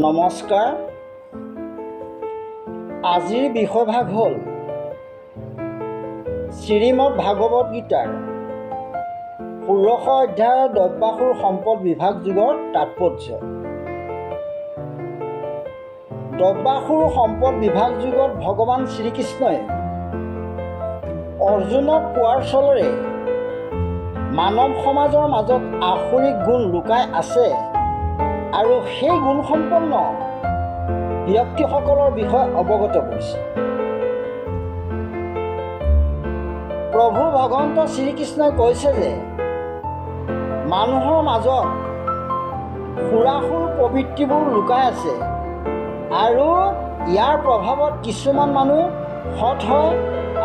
নমস্কাৰ। আজিৰ বিষয়ভাগ হ'ল শ্ৰীমদ ভাগৱত গীতাৰ 16 অধ্যায়ৰ দ্ৰব্যাসুৰ সম্পদ বিভাগ যুগৰ তাৎপৰ্য। দ্ৰব্যাসুৰ সম্পদ বিভাগ যুগত ভগৱান শ্ৰীকৃষ্ণই অৰ্জুনক কোৱাৰ চলৰে মানৱ সমাজৰ মাজত আসুৰিক গুণ লুকাই আছে আৰু সেই গুণসম্পন্ন ব্যক্তিসকলৰ বিষয়ে অৱগত কৰিছে। প্ৰভু ভগৱন্ত শ্ৰীকৃষ্ণই কৈছে যে মানুহৰ মাজত সুৰাসুৰ প্ৰবৃত্তিবোৰ লুকাই আছে আৰু ইয়াৰ প্ৰভাৱত কিছুমান মানুহ সৎ হয়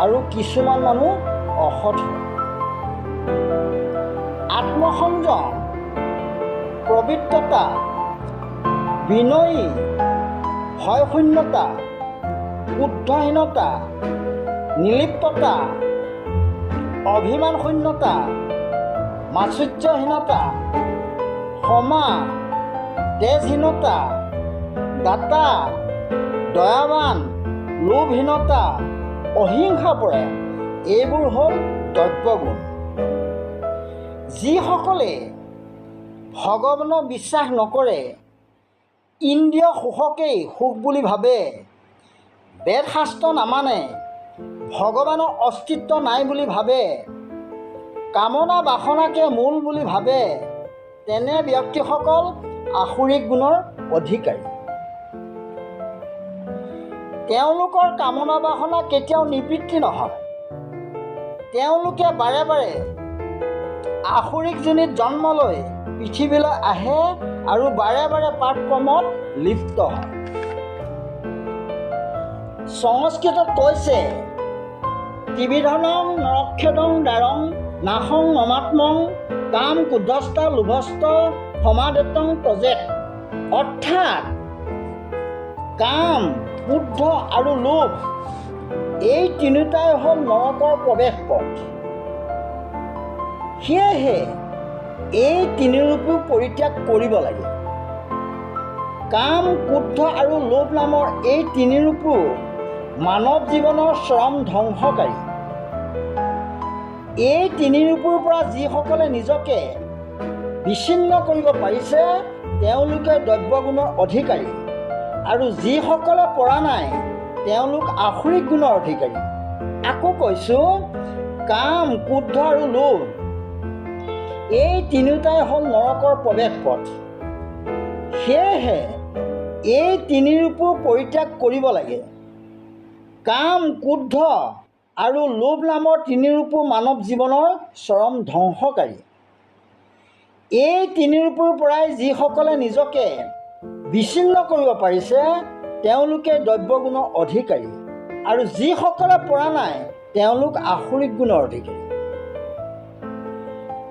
আৰু কিছুমান মানুহ অসৎ হয়। আত্মসংযম, পবিত্ৰতা, বিনয়ী, ভয়শূন্যতা, ক্ৰোধহীনতা, নিৰ্লিপ্ততা, অভিমানশূন্যতা, মাৎসৰ্যহীনতা, ক্ষমা, তেজহীনতা, দাতা, দয়াৱান, লোভহীনতা, অহিংসাপৰায়ণ এইবোৰ হ'ল দ্ৰব্যগুণ। যিসকলে ভগৱানক বিশ্বাস নকৰে, ইন্দ্ৰিয় সুখকেই সুখ বুলি ভাবে, বেদশাস্ত্ৰ নামানে, ভগৱানৰ অস্তিত্ব নাই বুলি ভাবে, কামনা বাসনাকে মূল বুলি ভাবে, তেনে ব্যক্তিসকল আসুৰিক গুণৰ অধিকাৰী। তেওঁলোকৰ কামনা বাসনা কেতিয়াও নিবৃত্তি নহয়। তেওঁলোকে বাৰে বাৰে আসুৰিক যোনিত জন্ম লৈ পৃথিৱীলৈ আহে আৰু বাৰে বাৰে পাপ কৰ্মত লিপ্ত হয়। সংস্কৃতত কৈছে ত্ৰিবিধনং নৰক্ষেদং দ্বাৰং নাহং মমাত্মং কাম ক্ৰোধস্থ লোভস্থ সমাদত্তং তজেত। অৰ্থাৎ কাম, ক্ৰোধ আৰু লোভ এই তিনিটাই হ'ল নৰকৰ প্ৰৱেশ পথ। সেয়েহে এই তিনিৰূপো পৰিত্যাগ কৰিব লাগে। কাম, ক্ৰোধ আৰু লোভ নামৰ এই তিনিৰূপো মানৱ জীৱনৰ চৰম ধ্বংসকাৰী। এই তিনিৰূপৰ পৰা যিসকলে নিজকে বিচ্ছিন্ন কৰিব পাৰিছে তেওঁলোকে দ্ৰব্যগুণৰ অধিকাৰী, আৰু যিসকলে পৰা নাই তেওঁলোক আসুৰিক গুণৰ অধিকাৰী। আকৌ কৈছোঁ, কাম, ক্ৰোধ আৰু লোভ এই তিনিওটাই হ'ল নৰকৰ প্ৰৱেশ পথ। সেয়েহে এই তিনিৰূপো পৰিত্যাগ কৰিব লাগে। কাম, ক্ৰোধ আৰু লোভ নামৰ তিনিৰূপো মানৱ জীৱনৰ চৰম ধ্বংসকাৰী। এই তিনিৰূপৰ পৰাই যিসকলে নিজকে বিচ্ছিন্ন কৰিব পাৰিছে তেওঁলোকে দ্ৰব্যগুণৰ অধিকাৰী, আৰু যিসকলে পৰা নাই তেওঁলোক আসুৰিক গুণৰ অধিকাৰী।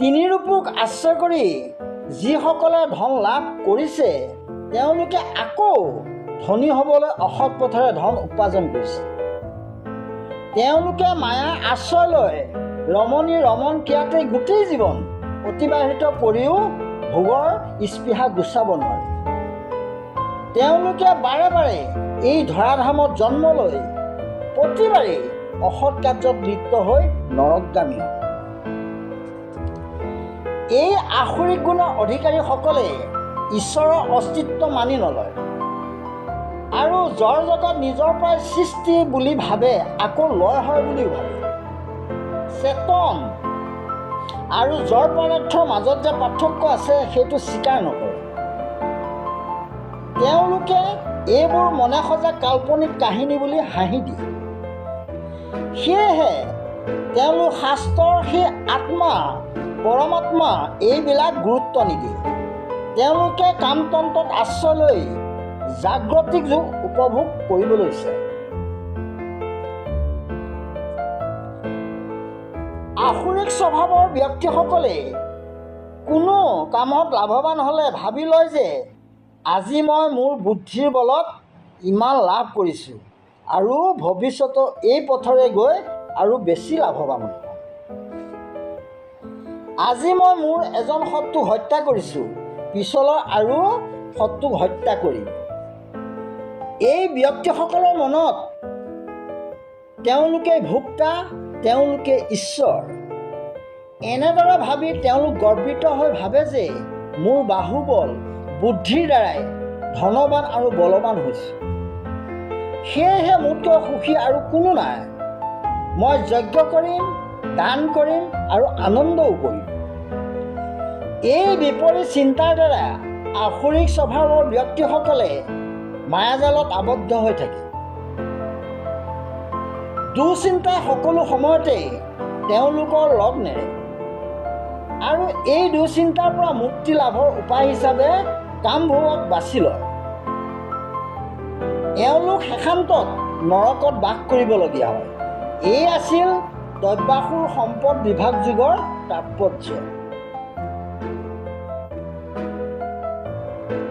তিনিৰূপক আশ্ৰয় কৰি যিসকলে ধন লাভ কৰিছে তেওঁলোকে আকৌ ধনী হ'বলৈ অসৎ পথেৰে ধন উপাৰ্জন কৰিছে। তেওঁলোকে মায়াৰ আশ্ৰয় লৈ ৰমণী ৰমণ ক্ৰিয়াতে গোটেই জীৱন অতিবাহিত কৰিও ভোগৰ স্পৃহা গুচাব নোৱাৰে। তেওঁলোকে বাৰে বাৰে এই ধৰাধামত জন্ম লৈ প্ৰতিবাৰেই অসৎ কাৰ্যত লিপ্ত হৈ নৰকগামী হয়। এই আসুৰিক গুণৰ অধিকাৰীসকলে ঈশ্বৰৰ অস্তিত্ব মানি নলয় আৰু জড় জগত নিজৰ পৰাই সৃষ্টি বুলি ভাবে, আকৌ লয় হয় বুলিও ভাবে। চেতন আৰু জড় পদাৰ্থৰ মাজত যে পাৰ্থক্য আছে সেইটো স্বীকাৰ নকৰে। তেওঁলোকে এইবোৰ মনে সজা কাল্পনিক কাহিনী বুলি হাঁহি দিয়ে। সেয়েহে তেওঁলোক শাস্ত্ৰৰ সেই আত্মা, পৰমাত্মা এইবিলাক গুৰুত্ব নিদিয়ে। তেওঁলোকে কামতন্ত্ৰত আশ্ৰয় লৈ জাগ্ৰতিক যুগ উপভোগ কৰিবলৈ চায়। আসুৰিক স্বভাৱৰ ব্যক্তিসকলে কোনো কামত লাভৱান হ'লে ভাবি লয় যে আজি মই মোৰ বুদ্ধিৰ বলত ইমান লাভ কৰিছোঁ আৰু ভৱিষ্যতে এই পথৰে গৈ আৰু বেছি লাভৱান হ'ম। আজি মই মোৰ এজন শত্ৰুক হত্যা কৰিছোঁ, পিছলৈ আৰু শত্ৰুক হত্যা কৰিম। এই ব্যক্তিসকলৰ মনত তেওঁলোকে ভোক্তা, তেওঁলোকে ঈশ্বৰ এনেদৰে ভাবি তেওঁলোক গৰ্বিত হৈ ভাবে যে মোৰ বাহুবল বুদ্ধিৰ দ্বাৰাই ধনৱান আৰু বলৱান হৈছোঁ, সেয়েহে মোতকৈ সুখী আৰু কোনো নাই। মই যজ্ঞ কৰিম, দান কৰিম আৰু আনন্দও কৰিম। এই বিপৰীত চিন্তাৰ দ্বাৰা আসুৰিক স্বভাৱৰ ব্যক্তিসকলে মায়াজালত আবদ্ধ হৈ থাকে। দুচিন্তাই সকলো সময়তে তেওঁলোকৰ লগ নেৰে আৰু এই দুচিন্তাৰ পৰা মুক্তি লাভৰ উপায় হিচাপে কামভোগক বাছি লয়। এওঁলোক শেষান্তত নৰকত বাস কৰিবলগীয়া হয়। এই আছিল দৈব্যাসুৰ সম্পদ বিভাগ যুগৰ তাৎপৰ্য।